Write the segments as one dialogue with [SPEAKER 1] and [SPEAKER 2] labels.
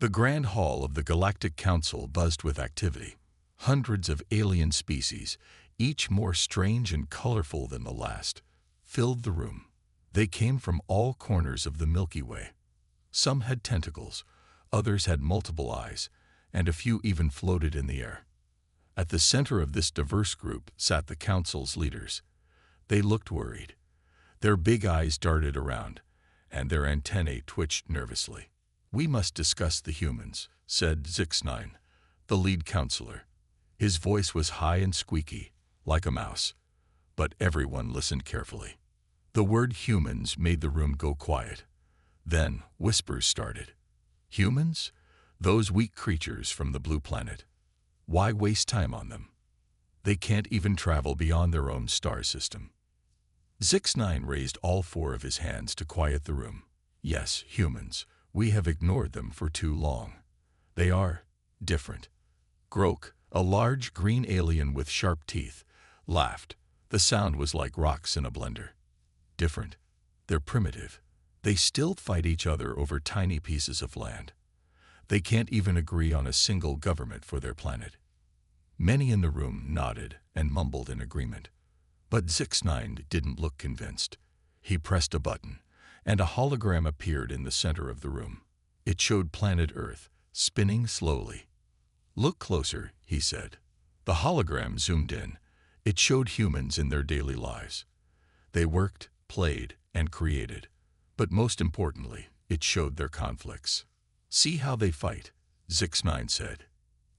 [SPEAKER 1] The Grand Hall of the Galactic Council buzzed with activity. Hundreds of alien species, each more strange and colorful than the last, filled the room. They came from all corners of the Milky Way. Some had tentacles, others had multiple eyes, and a few even floated in the air. At the center of this diverse group sat the Council's leaders. They looked worried. Their big eyes darted around, and their antennae twitched nervously. "We must discuss the humans," said Zix9, the lead counselor. His voice was high and squeaky, like a mouse, but everyone listened carefully. The word humans made the room go quiet. Then whispers started. Humans? Those weak creatures from the blue planet. Why waste time on them? They can't even travel beyond their own star system. Zix9 raised all four of his hands to quiet the room. Yes, humans. We have ignored them for too long. They are different. Grok, a large green alien with sharp teeth, laughed. The sound was like rocks in a blender. Different. They're primitive. They still fight each other over tiny pieces of land. They can't even agree on a single government for their planet. Many in the room nodded and mumbled in agreement. But Zix9 didn't look convinced. He pressed a button, and a hologram appeared in the center of the room. It showed planet Earth, spinning slowly. "Look closer," he said. The hologram zoomed in. It showed humans in their daily lives. They worked, played, and created. But most importantly, it showed their conflicts. "See how they fight," Zix9 said.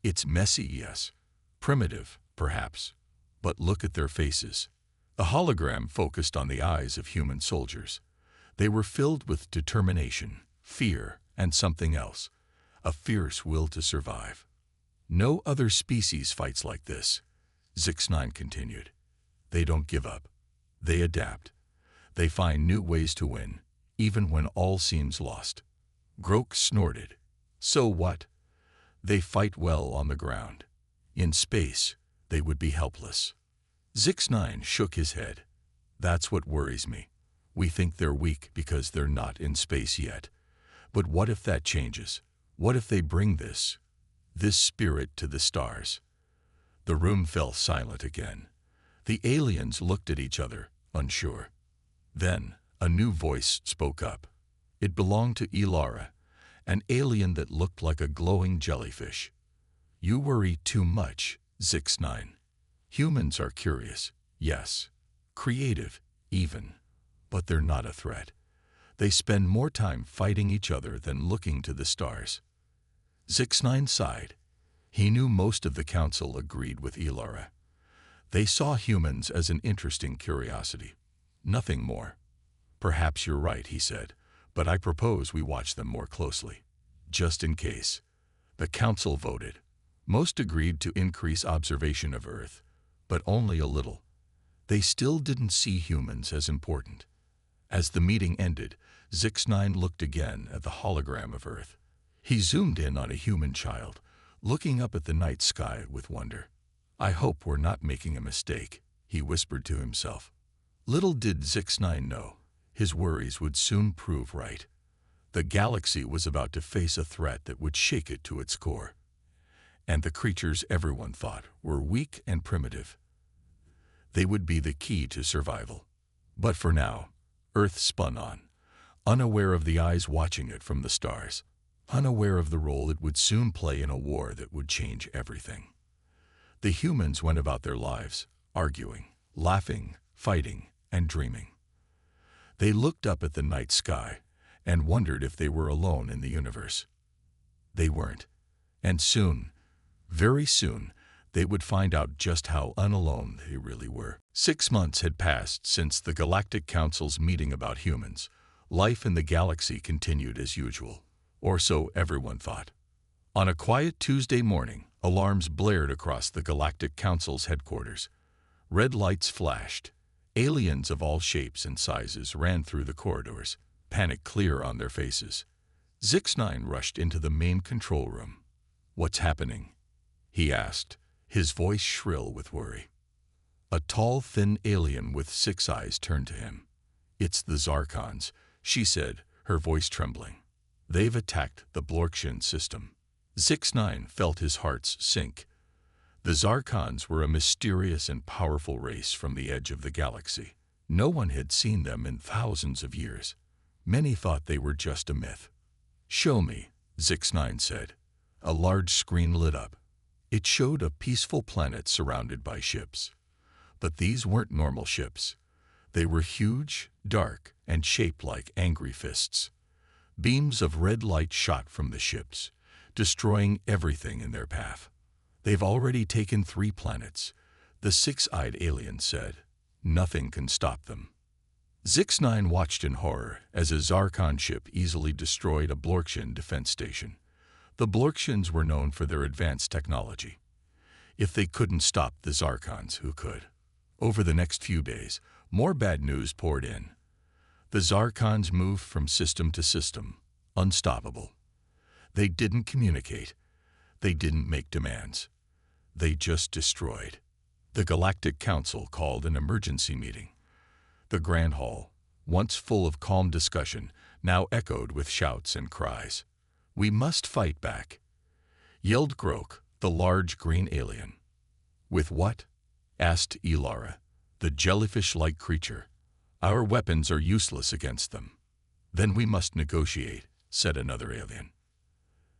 [SPEAKER 1] "It's messy, yes. Primitive, perhaps. But look at their faces." The hologram focused on the eyes of human soldiers. They were filled with determination, fear, and something else, a fierce will to survive. "No other species fights like this," Zix9 continued. "They don't give up. They adapt. They find new ways to win, even when all seems lost." Grok snorted. "So what? They fight well on the ground. In space, they would be helpless." Zix9 shook his head. "That's what worries me. We think they're weak because they're not in space yet. But what if that changes? What if they bring this spirit to the stars?" The room fell silent again. The aliens looked at each other, unsure. Then a new voice spoke up. It belonged to Ilara, an alien that looked like a glowing jellyfish. "You worry too much, Zix9. Humans are curious, yes, creative, even, but they're not a threat. They spend more time fighting each other than looking to the stars." Zix9 sighed. He knew most of the council agreed with Ilara. They saw humans as an interesting curiosity, nothing more. "Perhaps you're right," he said, "but I propose we watch them more closely, just in case." The council voted. Most agreed to increase observation of Earth, but only a little. They still didn't see humans as important. As the meeting ended, Zix9 looked again at the hologram of Earth. He zoomed in on a human child, looking up at the night sky with wonder. "I hope we're not making a mistake," he whispered to himself. Little did Zix9 know, his worries would soon prove right. The galaxy was about to face a threat that would shake it to its core. And the creatures everyone thought were weak and primitive. They would be the key to survival. But for now, Earth spun on, unaware of the eyes watching it from the stars, unaware of the role it would soon play in a war that would change everything. The humans went about their lives, arguing, laughing, fighting, and dreaming. They looked up at the night sky and wondered if they were alone in the universe. They weren't. And soon, very soon, they would find out just how unalone they really were. 6 months had passed since the Galactic Council's meeting about humans. Life in the galaxy continued as usual, or so everyone thought. On a quiet Tuesday morning, alarms blared across the Galactic Council's headquarters. Red lights flashed. Aliens of all shapes and sizes ran through the corridors, panic clear on their faces. Zix9 rushed into the main control room. "What's happening?" he asked, his voice shrill with worry. A tall, thin alien with 6 eyes turned to him. "It's the Zarkons," she said, her voice trembling. They've attacked the Blorkshin system. Zix-9 felt his heart sink. The Zarkons were a mysterious and powerful race from the edge of the galaxy. No one had seen them in thousands of years. Many thought they were just a myth. "Show me," Zix-9 said. A large screen lit up. It showed a peaceful planet surrounded by ships. But these weren't normal ships. They were huge, dark, and shaped like angry fists. Beams of red light shot from the ships, destroying everything in their path. "They've already taken 3 planets," the six-eyed alien said. "Nothing can stop them." Zix-9 watched in horror as a Zarkon ship easily destroyed a Blorkshin defense station. The Blorkshins were known for their advanced technology. If they couldn't stop the Zarkons, who could? Over the next few days, more bad news poured in. The Zarkons moved from system to system, unstoppable. They didn't communicate. They didn't make demands. They just destroyed. The Galactic Council called an emergency meeting. The Grand Hall, once full of calm discussion, now echoed with shouts and cries. "We must fight back," yelled Grok, the large green alien. "With what?" asked Ilara, the jellyfish-like creature. "Our weapons are useless against them." "Then we must negotiate," said another alien.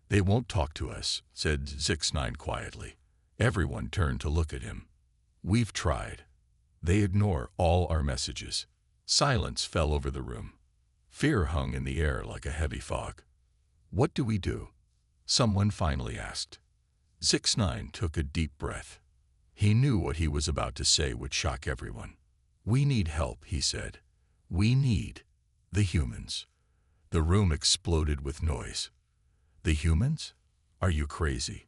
[SPEAKER 1] "They won't talk to us," said Zix-9 quietly. Everyone turned to look at him. "We've tried. They ignore all our messages." Silence fell over the room. Fear hung in the air like a heavy fog. "What do we do?" someone finally asked. Zix-9 took a deep breath. He knew what he was about to say would shock everyone. "We need help," he said. "We need the humans." The room exploded with noise. "The humans? Are you crazy?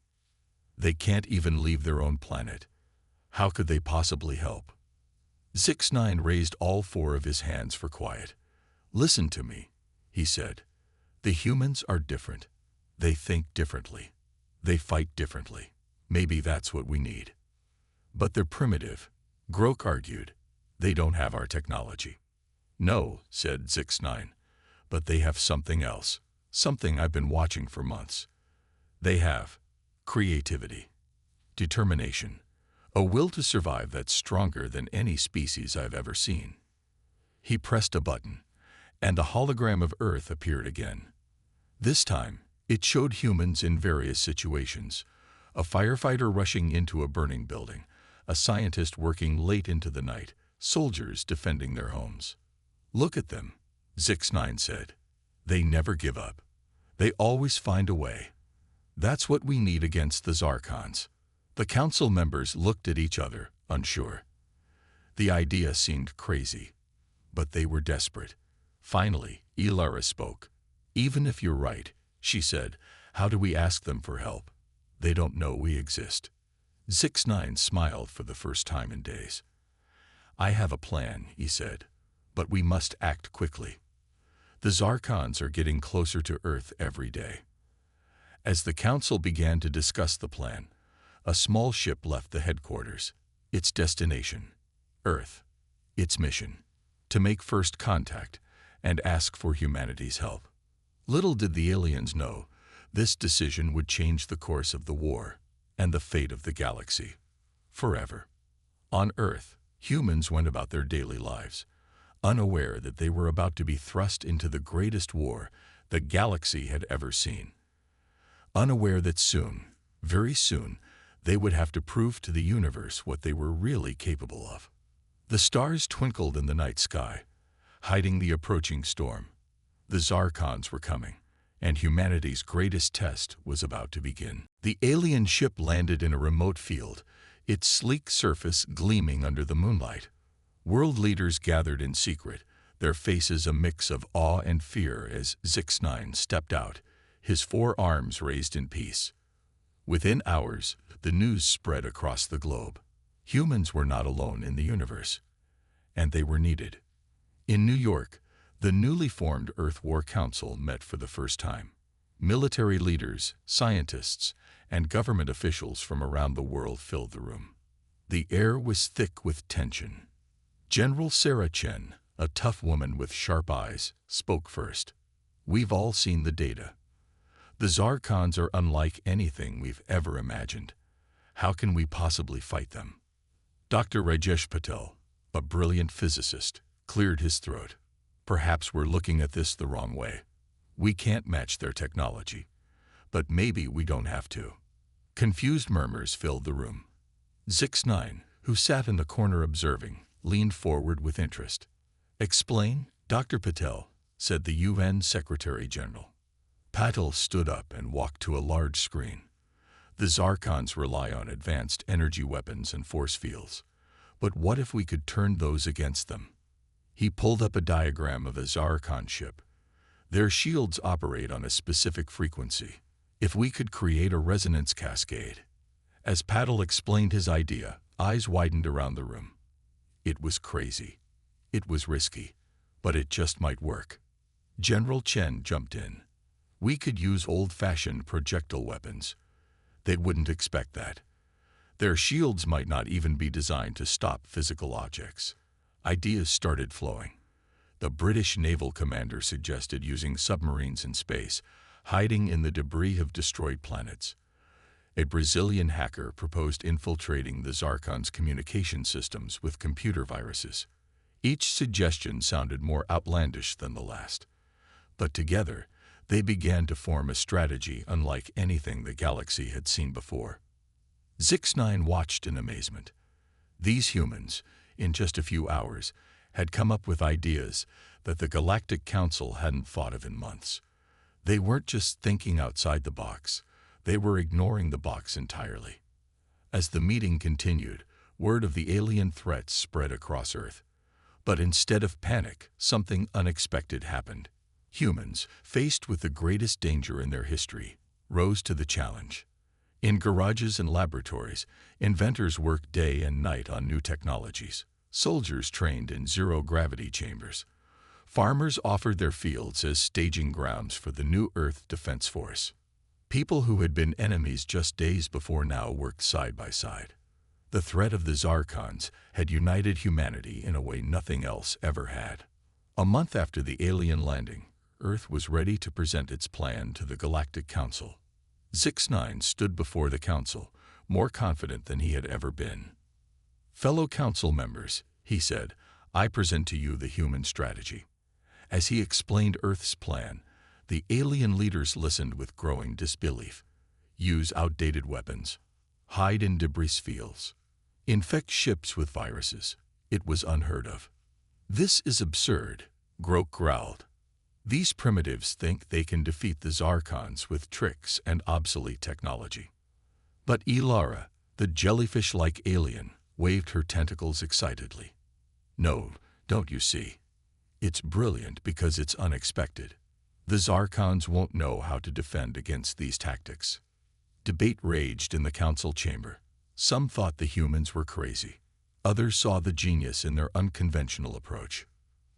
[SPEAKER 1] They can't even leave their own planet. How could they possibly help?" Zix-9 raised all 4 of his hands for quiet. "Listen to me," he said. "The humans are different. They think differently. They fight differently. Maybe that's what we need." "But they're primitive," Grok argued. "They don't have our technology." "No," said Zix-9, "but they have something else, something I've been watching for months. They have creativity, determination, a will to survive that's stronger than any species I've ever seen." He pressed a button, and a hologram of Earth appeared again. This time, it showed humans in various situations: a firefighter rushing into a burning building, a scientist working late into the night, soldiers defending their homes. "Look at them," Zix-9 said. "They never give up. They always find a way. That's what we need against the Zarkons." The council members looked at each other, unsure. The idea seemed crazy, but they were desperate. Finally, Ilara spoke. "Even if you're right," she said, "how do we ask them for help? They don't know we exist." Zix-9 smiled for the first time in days. "I have a plan," he said, "but we must act quickly. The Zarkons are getting closer to Earth every day." As the council began to discuss the plan, a small ship left the headquarters. Its destination, Earth. Its mission, to make first contact and ask for humanity's help. Little did the aliens know, this decision would change the course of the war and the fate of the galaxy. Forever. On Earth, humans went about their daily lives, unaware that they were about to be thrust into the greatest war the galaxy had ever seen. Unaware that soon, very soon, they would have to prove to the universe what they were really capable of. The stars twinkled in the night sky, hiding the approaching storm. The Zarkons were coming, and humanity's greatest test was about to begin. The alien ship landed in a remote field, its sleek surface gleaming under the moonlight. World leaders gathered in secret, their faces a mix of awe and fear as Zix-9 stepped out, his 4 arms raised in peace. Within hours, the news spread across the globe. Humans were not alone in the universe, and they were needed. In New York, the newly formed Earth War Council met for the first time. Military leaders, scientists, and government officials from around the world filled the room. The air was thick with tension. General Sarah Chen, a tough woman with sharp eyes, spoke first. We've all seen the data. The Zarkons are unlike anything we've ever imagined. How can we possibly fight them? Dr. Rajesh Patel, a brilliant physicist, cleared his throat. Perhaps we're looking at this the wrong way. We can't match their technology, but maybe we don't have to. Confused murmurs filled the room. Zix-9, who sat in the corner observing, leaned forward with interest. "Explain, Dr. Patel," said the UN Secretary General. Patel stood up and walked to a large screen. The Zarkons rely on advanced energy weapons and force fields. But what if we could turn those against them? He pulled up a diagram of a Zarkon ship. Their shields operate on a specific frequency. If we could create a resonance cascade. As Patel explained his idea, eyes widened around the room. It was crazy. It was risky. But it just might work. General Chen jumped in. "We could use old-fashioned projectile weapons. They wouldn't expect that. Their shields might not even be designed to stop physical objects." Ideas started flowing. The British naval commander suggested using submarines in space, hiding in the debris of destroyed planets. A Brazilian hacker proposed infiltrating the Zarkon's communication systems with computer viruses. Each suggestion sounded more outlandish than the last. But together, they began to form a strategy unlike anything the galaxy had seen before. Zix-9 watched in amazement. These humans, in just a few hours, had come up with ideas that the Galactic Council hadn't thought of in months. They weren't just thinking outside the box, they were ignoring the box entirely. As the meeting continued, word of the alien threats spread across Earth. But instead of panic, something unexpected happened. Humans, faced with the greatest danger in their history, rose to the challenge. In garages and laboratories, inventors worked day and night on new technologies. Soldiers trained in zero-gravity chambers. Farmers offered their fields as staging grounds for the new Earth Defense Force. People who had been enemies just days before now worked side by side. The threat of the Zarkons had united humanity in a way nothing else ever had. A month after the alien landing, Earth was ready to present its plan to the Galactic Council. Zix-9 stood before the Council, more confident than he had ever been. "Fellow Council members," he said, "I present to you the human strategy." As he explained Earth's plan, the alien leaders listened with growing disbelief. Use outdated weapons. Hide in debris fields. Infect ships with viruses. It was unheard of. "This is absurd," Groke growled. "These primitives think they can defeat the Zarkons with tricks and obsolete technology." But Ilara, the jellyfish-like alien, waved her tentacles excitedly. "No, don't you see? It's brilliant because it's unexpected. The Zarkons won't know how to defend against these tactics." Debate raged in the council chamber. Some thought the humans were crazy. Others saw the genius in their unconventional approach.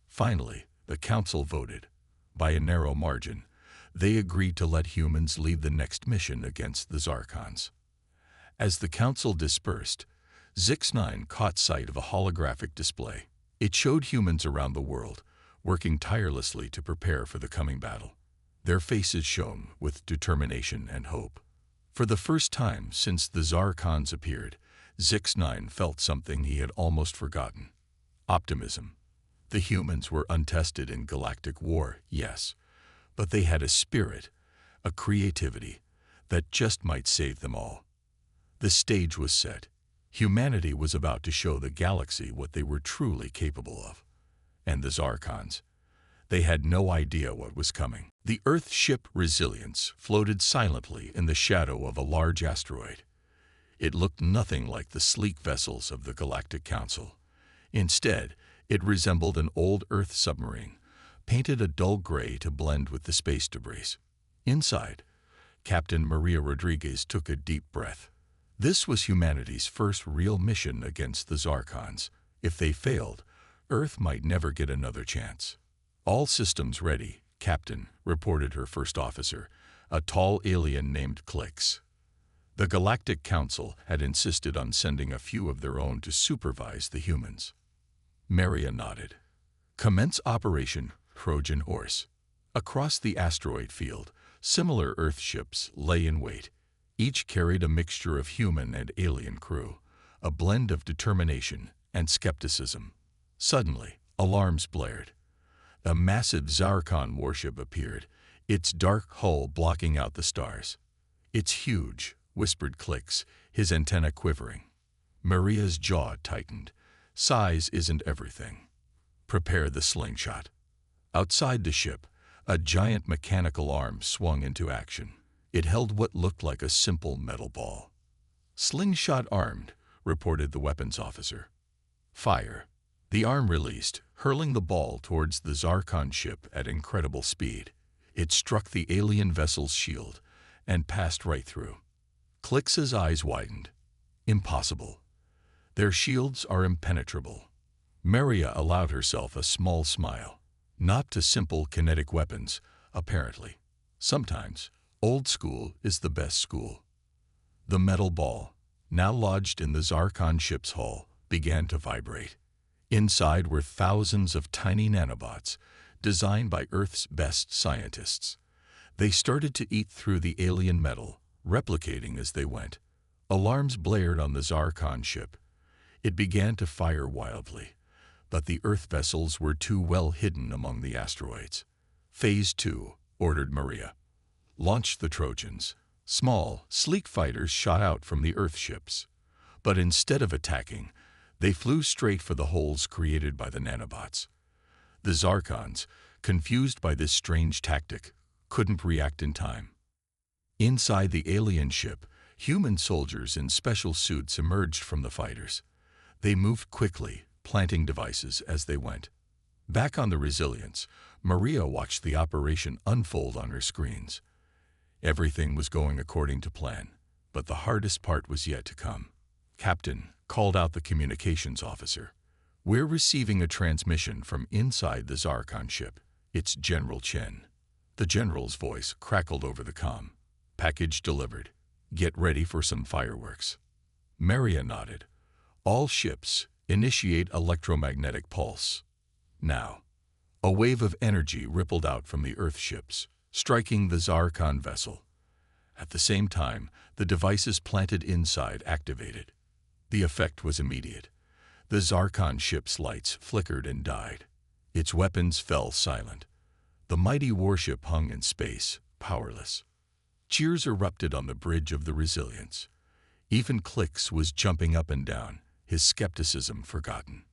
[SPEAKER 1] Finally, the council voted. By a narrow margin, they agreed to let humans lead the next mission against the Zarkons. As the council dispersed, Zix-9 caught sight of a holographic display. It showed humans around the world, working tirelessly to prepare for the coming battle. Their faces shone with determination and hope. For the first time since the Zarkons appeared, Zix-9 felt something he had almost forgotten: optimism. The humans were untested in galactic war, yes, but they had a spirit, a creativity, that just might save them all. The stage was set. Humanity was about to show the galaxy what they were truly capable of. And the Zarkons, they had no idea what was coming. The Earth ship Resilience floated silently in the shadow of a large asteroid. It looked nothing like the sleek vessels of the Galactic Council. Instead, it resembled an old Earth submarine, painted a dull gray to blend with the space debris. Inside, Captain Maria Rodriguez took a deep breath. This was humanity's first real mission against the Zarkons. If they failed, Earth might never get another chance. "All systems ready, Captain," reported her first officer, a tall alien named Klix. The Galactic Council had insisted on sending a few of their own to supervise the humans. Maria nodded. "Commence Operation Trojan Horse." Across the asteroid field, similar Earth ships lay in wait. Each carried a mixture of human and alien crew, a blend of determination and skepticism. Suddenly, alarms blared. A massive Zarkon warship appeared, its dark hull blocking out the stars. "It's huge," whispered Clix, his antenna quivering. Maria's jaw tightened. Size isn't everything. "Prepare the slingshot." Outside the ship, a giant mechanical arm swung into action. It held what looked like a simple metal ball. "Slingshot armed," reported the weapons officer. "Fire." The arm released, hurling the ball towards the Zarkon ship at incredible speed. It struck the alien vessel's shield and passed right through. Clix's eyes widened. "Impossible. Their shields are impenetrable." Maria allowed herself a small smile. Not to simple kinetic weapons, apparently. Sometimes, old school is the best school. The metal ball, now lodged in the Zarkon ship's hull, began to vibrate. Inside were thousands of tiny nanobots, designed by Earth's best scientists. They started to eat through the alien metal, replicating as they went. Alarms blared on the Zarkon ship. It began to fire wildly, but the Earth vessels were too well hidden among the asteroids. "Phase 2, ordered Maria. "Launch the Trojans." Small, sleek fighters shot out from the Earth ships. But instead of attacking, they flew straight for the holes created by the nanobots. The Zarkons, confused by this strange tactic, couldn't react in time. Inside the alien ship, human soldiers in special suits emerged from the fighters. They moved quickly, planting devices as they went. Back on the Resilience, Maria watched the operation unfold on her screens. Everything was going according to plan, but the hardest part was yet to come. "Captain," called out the communications officer, "we're receiving a transmission from inside the Zarkon ship. It's General Chen." The general's voice crackled over the comm. "Package delivered. Get ready for some fireworks." Maria nodded. "All ships, initiate electromagnetic pulse." Now, a wave of energy rippled out from the Earth ships, striking the Zarkon vessel. At the same time, the devices planted inside activated. The effect was immediate. The Zarkon ship's lights flickered and died. Its weapons fell silent. The mighty warship hung in space, powerless. Cheers erupted on the bridge of the Resilience. Even Clix was jumping up and down, his skepticism forgotten.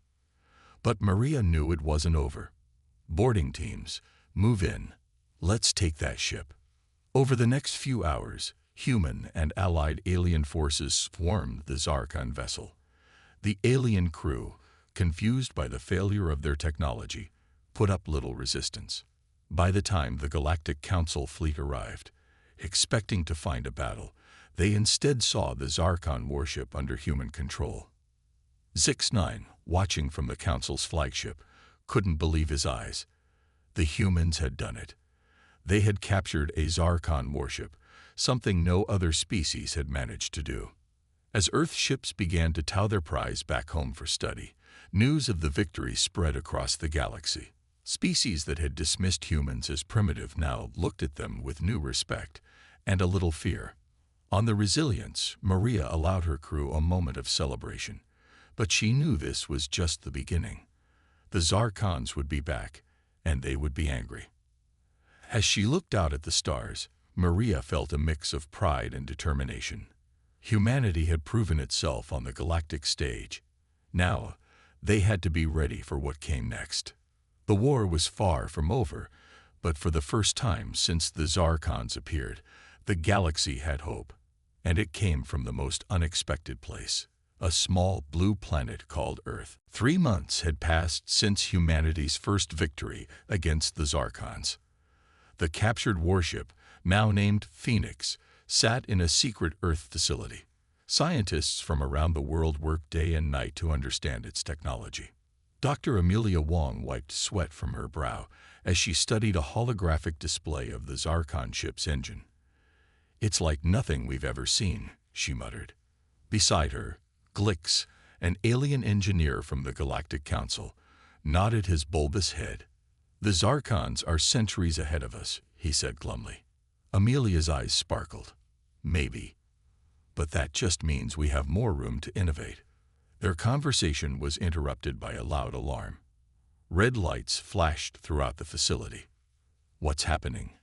[SPEAKER 1] But Maria knew it wasn't over. "Boarding teams, move in. Let's take that ship." Over the next few hours, human and allied alien forces swarmed the Zarkon vessel. The alien crew, confused by the failure of their technology, put up little resistance. By the time the Galactic Council fleet arrived, expecting to find a battle, they instead saw the Zarkon warship under human control. Zix-9, watching from the Council's flagship, couldn't believe his eyes. The humans had done it. They had captured a Zarkon warship, something no other species had managed to do. As Earth ships began to tow their prize back home for study, news of the victory spread across the galaxy. Species that had dismissed humans as primitive now looked at them with new respect and a little fear. On the Resilience, Maria allowed her crew a moment of celebration, but she knew this was just the beginning. The Zarkons would be back, and they would be angry. As she looked out at the stars, Maria felt a mix of pride and determination. Humanity had proven itself on the galactic stage. Now, they had to be ready for what came next. The war was far from over, but for the first time since the Zarkons appeared, the galaxy had hope, and it came from the most unexpected place. A small blue planet called Earth. 3 months had passed since humanity's first victory against the Zarkons. The captured warship, now named Phoenix, sat in a secret Earth facility. Scientists from around the world worked day and night to understand its technology. Dr. Amelia Wong wiped sweat from her brow as she studied a holographic display of the Zarkon ship's engine. "It's like nothing we've ever seen," she muttered. Beside her, Glix, an alien engineer from the Galactic Council, nodded his bulbous head. The Zarkons are centuries ahead of us, he said glumly. Amelia's eyes sparkled. Maybe. But that just means we have more room to innovate. Their conversation was interrupted by a loud alarm. Red lights flashed throughout the facility. What's happening?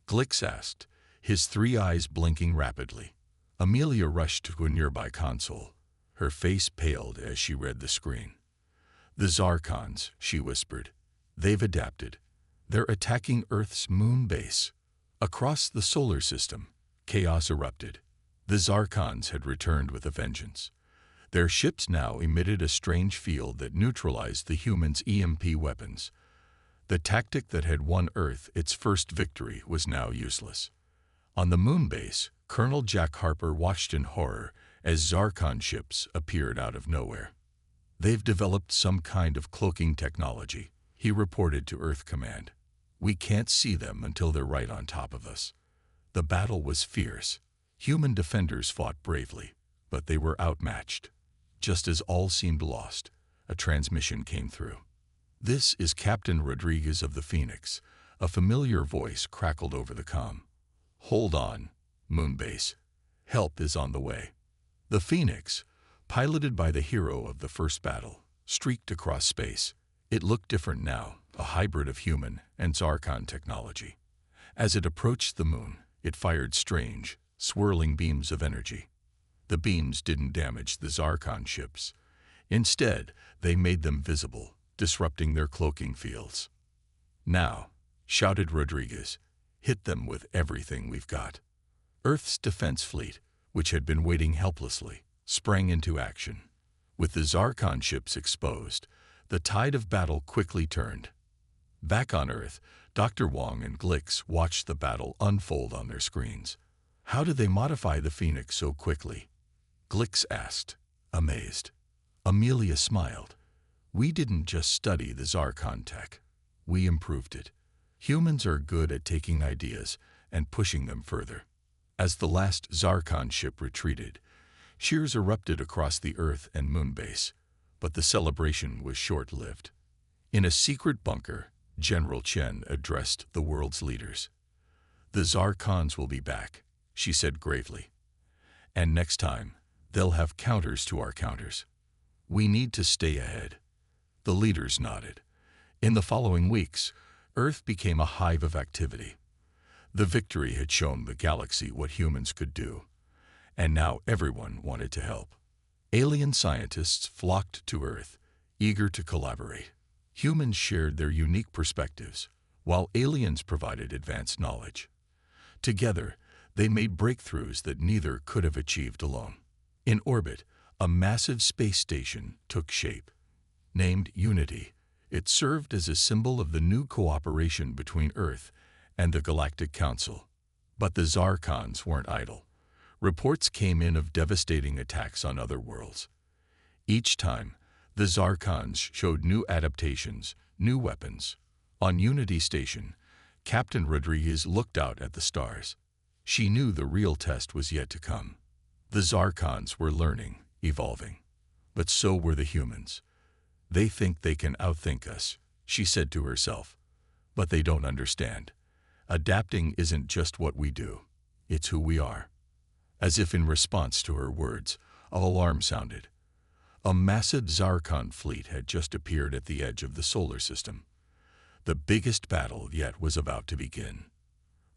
[SPEAKER 1] Glix asked, his 3 eyes blinking rapidly. Amelia rushed to a nearby console. Her face paled as she read the screen. The Zarkons, she whispered. They've adapted. They're attacking Earth's moon base. Across the solar system, chaos erupted. The Zarkons had returned with a vengeance. Their ships now emitted a strange field that neutralized the humans' EMP weapons. The tactic that had won Earth its first victory was now useless. On the moon base, Colonel Jack Harper watched in horror as Zarkon ships appeared out of nowhere. They've developed some kind of cloaking technology, he reported to Earth Command. We can't see them until they're right on top of us. The battle was fierce. Human defenders fought bravely, but they were outmatched. Just as all seemed lost, a transmission came through. This is Captain Rodriguez of the Phoenix. A familiar voice crackled over the comm. Hold on, Moonbase. Help is on the way. The Phoenix, piloted by the hero of the first battle, streaked across space. It looked different now, a hybrid of human and Zarkon technology. As it approached the moon, it fired strange, swirling beams of energy. The beams didn't damage the Zarkon ships. Instead, they made them visible, disrupting their cloaking fields. Now, shouted Rodriguez, hit them with everything we've got. Earth's defense fleet, which had been waiting helplessly, sprang into action. With the Zarkon ships exposed, the tide of battle quickly turned. Back on Earth, Dr. Wong and Glix watched the battle unfold on their screens. How did they modify the Phoenix so quickly? Glix asked, amazed. Amelia smiled. We didn't just study the Zarkon tech. We improved it. Humans are good at taking ideas and pushing them further. As the last Zarkon ship retreated, cheers erupted across the Earth and moon base, but the celebration was short-lived. In a secret bunker, General Chen addressed the world's leaders. The Zarkons will be back, she said gravely. And next time, they'll have counters to our counters. We need to stay ahead. The leaders nodded. In the following weeks, Earth became a hive of activity. The victory had shown the galaxy what humans could do, and now everyone wanted to help. Alien scientists flocked to Earth, eager to collaborate. Humans shared their unique perspectives, while aliens provided advanced knowledge. Together, they made breakthroughs that neither could have achieved alone. In orbit, a massive space station took shape. Named Unity, it served as a symbol of the new cooperation between Earth and the Galactic Council. But the Zarkons weren't idle. Reports came in of devastating attacks on other worlds. Each time, the Zarkons showed new adaptations, new weapons. On Unity Station, Captain Rodriguez looked out at the stars. She knew the real test was yet to come. The Zarkons were learning, evolving. But so were the humans. They think they can outthink us, she said to herself. But they don't understand. Adapting isn't just what we do, it's who we are. As if in response to her words, an alarm sounded. A massive Zarkon fleet had just appeared at the edge of the solar system. The biggest battle yet was about to begin.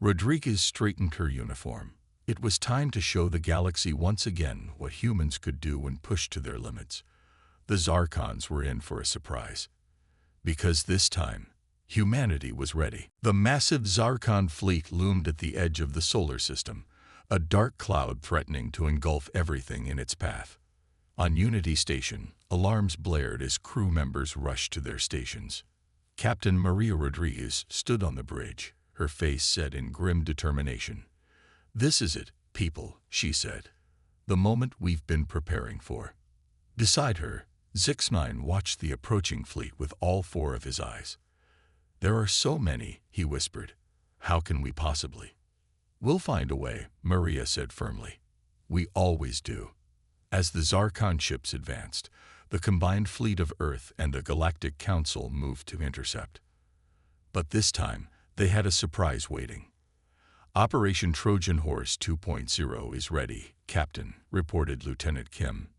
[SPEAKER 1] Rodriguez straightened her uniform. It was time to show the galaxy once again what humans could do when pushed to their limits. The Zarkons were in for a surprise. Because this time, humanity was ready. The massive Zarkon fleet loomed at the edge of the solar system, a dark cloud threatening to engulf everything in its path. On Unity Station, alarms blared as crew members rushed to their stations. Captain Maria Rodriguez stood on the bridge, her face set in grim determination. This is it, people, she said. The moment we've been preparing for. Beside her, Zix9 watched the approaching fleet with all 4 of his eyes. There are so many, he whispered. How can we possibly? We'll find a way, Maria said firmly. We always do. As the Zarkon ships advanced, the combined fleet of Earth and the Galactic Council moved to intercept. But this time, they had a surprise waiting. Operation Trojan Horse 2.0 is ready, Captain, reported Lieutenant Kim.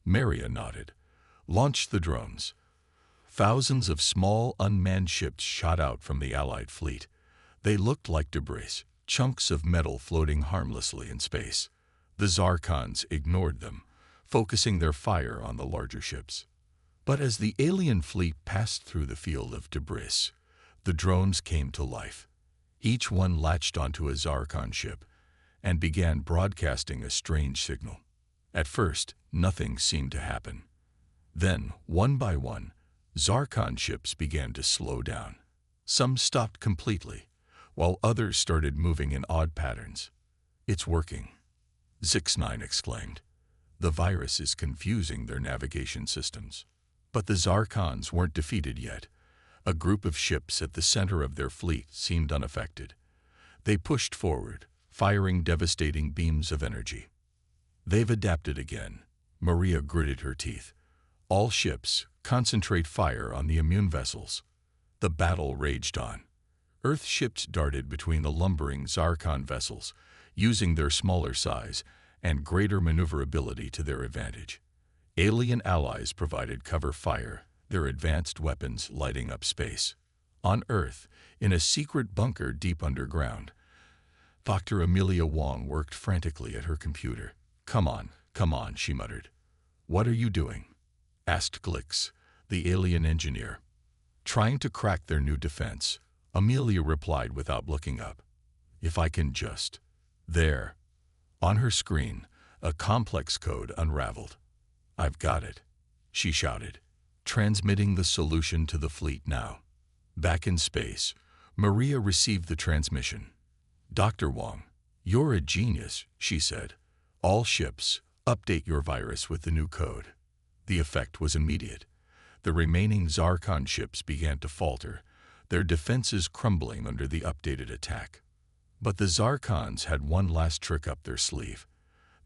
[SPEAKER 1] Maria nodded. Launch the drones. Thousands of small, unmanned ships shot out from the Allied fleet. They looked like debris, chunks of metal floating harmlessly in space. The Zarkons ignored them, focusing their fire on the larger ships. But as the alien fleet passed through the field of debris, the drones came to life. Each one latched onto a Zarkon ship and began broadcasting a strange signal. At first, nothing seemed to happen. Then, one by one, Zarkon ships began to slow down. Some stopped completely, while others started moving in odd patterns. "It's working," Zix-9 exclaimed. "The virus is confusing their navigation systems." But the Zarkons weren't defeated yet. A group of ships at the center of their fleet seemed unaffected. They pushed forward, firing devastating beams of energy. "They've adapted again," Maria gritted her teeth. "All ships, concentrate fire on the immune vessels." The battle raged on. Earth ships darted between the lumbering Zarkon vessels, using their smaller size and greater maneuverability to their advantage. Alien allies provided cover fire, their advanced weapons lighting up space. On Earth, in a secret bunker deep underground, Dr. Amelia Wong worked frantically at her computer. Come on," she muttered. "What are you doing?" asked Glix, the alien engineer. "Trying to crack their new defense," Amelia replied without looking up. "If I can just..." There, on her screen, a complex code unraveled. "I've got it," she shouted, transmitting the solution to the fleet now. Back in space, Maria received the transmission. "Dr. Wong, you're a genius," she said. "All ships, update your virus with the new code." The effect was immediate. The remaining Zarkon ships began to falter, their defenses crumbling under the updated attack. But the Zarkons had one last trick up their sleeve.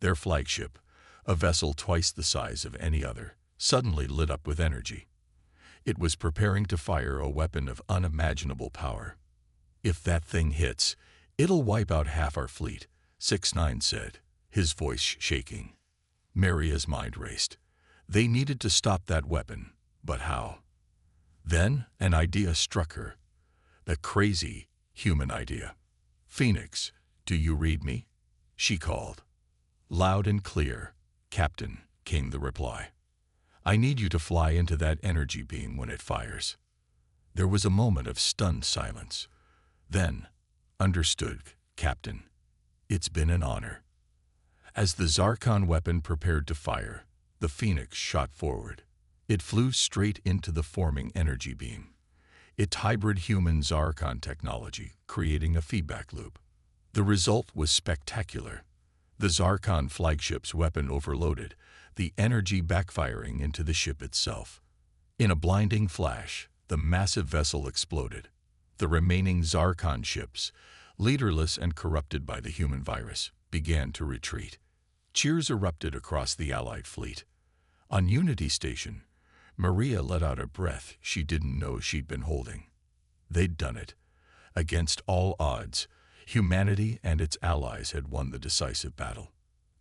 [SPEAKER 1] Their flagship, a vessel twice the size of any other, suddenly lit up with energy. It was preparing to fire a weapon of unimaginable power. "If that thing hits, it'll wipe out half our fleet," Zix-9 said, his voice shaking. Maria's mind raced. They needed to stop that weapon, but how? Then an idea struck her. The crazy, human idea. "Phoenix, do you read me?" she called. Loud and clear, "Captain," came the reply. "I need you to fly into that energy beam when it fires." There was a moment of stunned silence. Then, "Understood, Captain. It's been an honor." As the Zarkon weapon prepared to fire, the Phoenix shot forward. It flew straight into the forming energy beam. It hybrid human Zarkon technology, creating a feedback loop. The result was spectacular. The Zarkon flagship's weapon overloaded, the energy backfiring into the ship itself. In a blinding flash, the massive vessel exploded. The remaining Zarkon ships, leaderless and corrupted by the human virus, began to retreat. Cheers erupted across the Allied fleet. On Unity Station, Maria let out a breath she didn't know she'd been holding. They'd done it. Against all odds, humanity and its allies had won the decisive battle.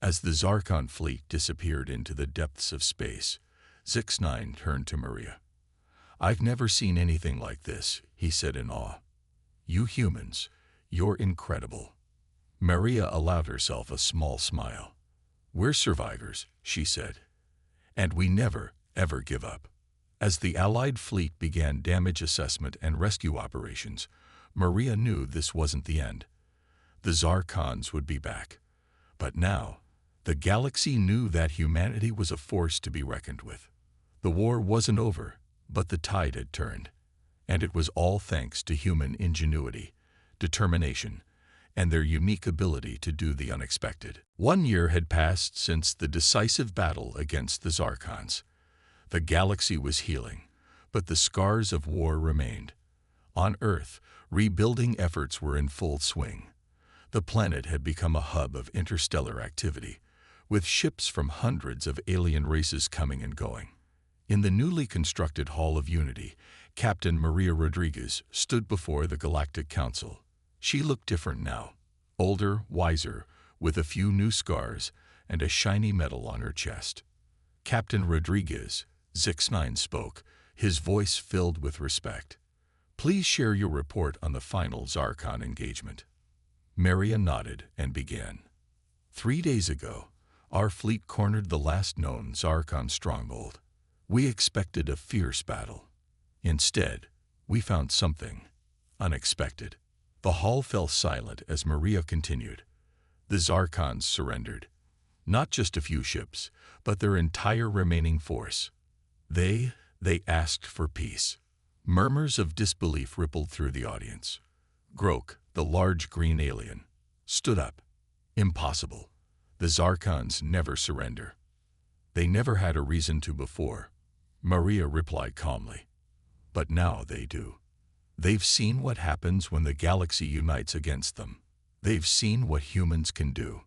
[SPEAKER 1] As the Zarkon fleet disappeared into the depths of space, Zix-9 turned to Maria. "I've never seen anything like this," he said in awe. "You humans, you're incredible." Maria allowed herself a small smile. "We're survivors," she said. "And we never, ever give up." As the Allied fleet began damage assessment and rescue operations, Maria knew this wasn't the end. The Zarkons would be back. But now, the galaxy knew that humanity was a force to be reckoned with. The war wasn't over, but the tide had turned. And it was all thanks to human ingenuity, determination, and their unique ability to do the unexpected. 1 year had passed since the decisive battle against the Zarkons. The galaxy was healing, but the scars of war remained. On Earth, rebuilding efforts were in full swing. The planet had become a hub of interstellar activity, with ships from hundreds of alien races coming and going. In the newly constructed Hall of Unity, Captain Maria Rodriguez stood before the Galactic Council. She looked different now, older, wiser, with a few new scars and a shiny medal on her chest. Captain Rodriguez, Zix-9 spoke, his voice filled with respect. Please share your report on the final Zarkon engagement. Maria nodded and began. 3 days ago, our fleet cornered the last known Zarkon stronghold. We expected a fierce battle. Instead, we found something unexpected. The hall fell silent as Maria continued. The Zarkons surrendered. Not just a few ships, but their entire remaining force. They asked for peace. Murmurs of disbelief rippled through the audience. Grok, the large green alien, stood up. Impossible. The Zarkons never surrender. They never had a reason to before, Maria replied calmly. But now they do. They've seen what happens when the galaxy unites against them. They've seen what humans can do.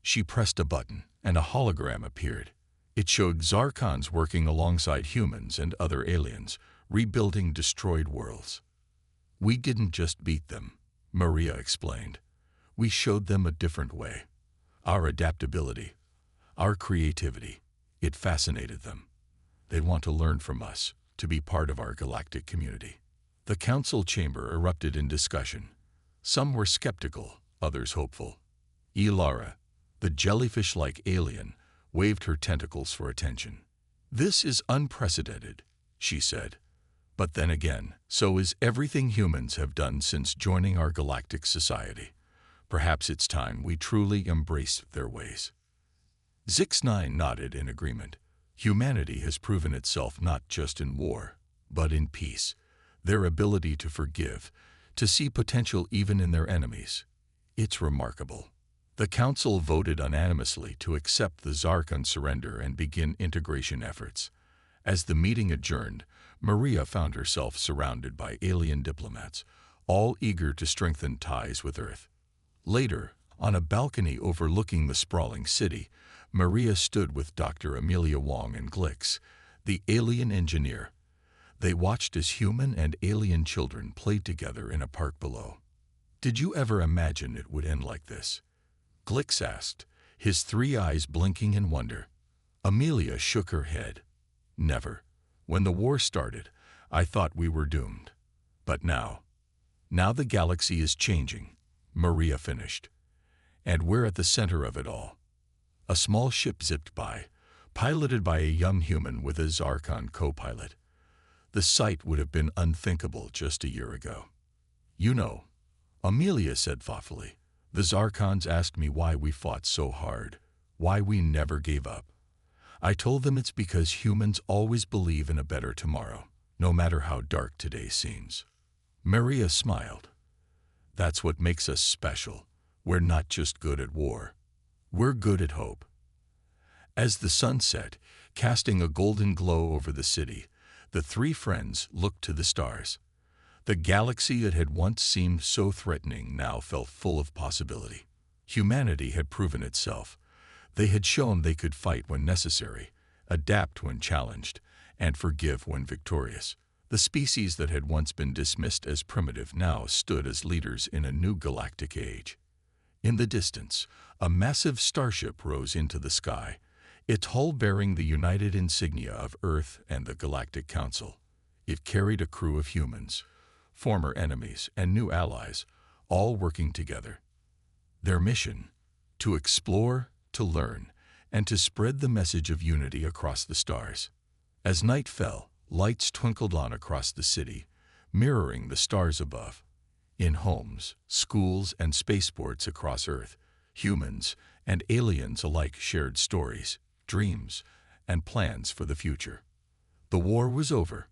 [SPEAKER 1] She pressed a button, and a hologram appeared. It showed Zarkons working alongside humans and other aliens, rebuilding destroyed worlds. We didn't just beat them, Maria explained. We showed them a different way. Our adaptability, our creativity, it fascinated them. They'd want to learn from us, to be part of our galactic community. The council chamber erupted in discussion. Some were skeptical, others hopeful. Ilara, the jellyfish-like alien, waved her tentacles for attention. This is unprecedented, she said. But then again, so is everything humans have done since joining our galactic society. Perhaps it's time we truly embrace their ways. Zix-9 nodded in agreement. Humanity has proven itself not just in war, but in peace. Their ability to forgive, to see potential even in their enemies. It's remarkable. The council voted unanimously to accept the Zarkon surrender and begin integration efforts. As the meeting adjourned, Maria found herself surrounded by alien diplomats, all eager to strengthen ties with Earth. Later, on a balcony overlooking the sprawling city, Maria stood with Dr. Amelia Wong and Glix, the alien engineer. They watched as human and alien children played together in a park below. Did you ever imagine it would end like this? Glix asked, his 3 eyes blinking in wonder. Amelia shook her head. Never. When the war started, I thought we were doomed. But now the galaxy is changing, Maria finished. And we're at the center of it all. A small ship zipped by, piloted by a young human with a Zarkon co-pilot. The sight would have been unthinkable just a year ago. You know, Amelia said thoughtfully, the Zarkons asked me why we fought so hard, why we never gave up. I told them it's because humans always believe in a better tomorrow, no matter how dark today seems. Maria smiled. That's what makes us special. We're not just good at war. We're good at hope. As the sun set, casting a golden glow over the city, the 3 friends looked to the stars. The galaxy that had once seemed so threatening now felt full of possibility. Humanity had proven itself. They had shown they could fight when necessary, adapt when challenged, and forgive when victorious. The species that had once been dismissed as primitive now stood as leaders in a new galactic age. In the distance, a massive starship rose into the sky, its hull bearing the united insignia of Earth and the Galactic Council. It carried a crew of humans, former enemies and new allies, all working together. Their mission: to explore, to learn, and to spread the message of unity across the stars. As night fell, lights twinkled on across the city, mirroring the stars above. In homes, schools, and spaceports across Earth, humans and aliens alike shared stories, dreams, and plans for the future. The war was over.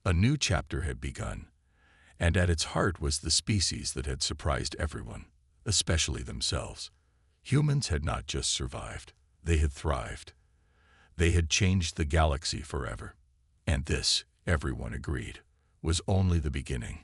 [SPEAKER 1] A new chapter had begun, and at its heart was the species that had surprised everyone, especially themselves. Humans had not just survived, they had thrived. They had changed the galaxy forever. And this, everyone agreed, was only the beginning.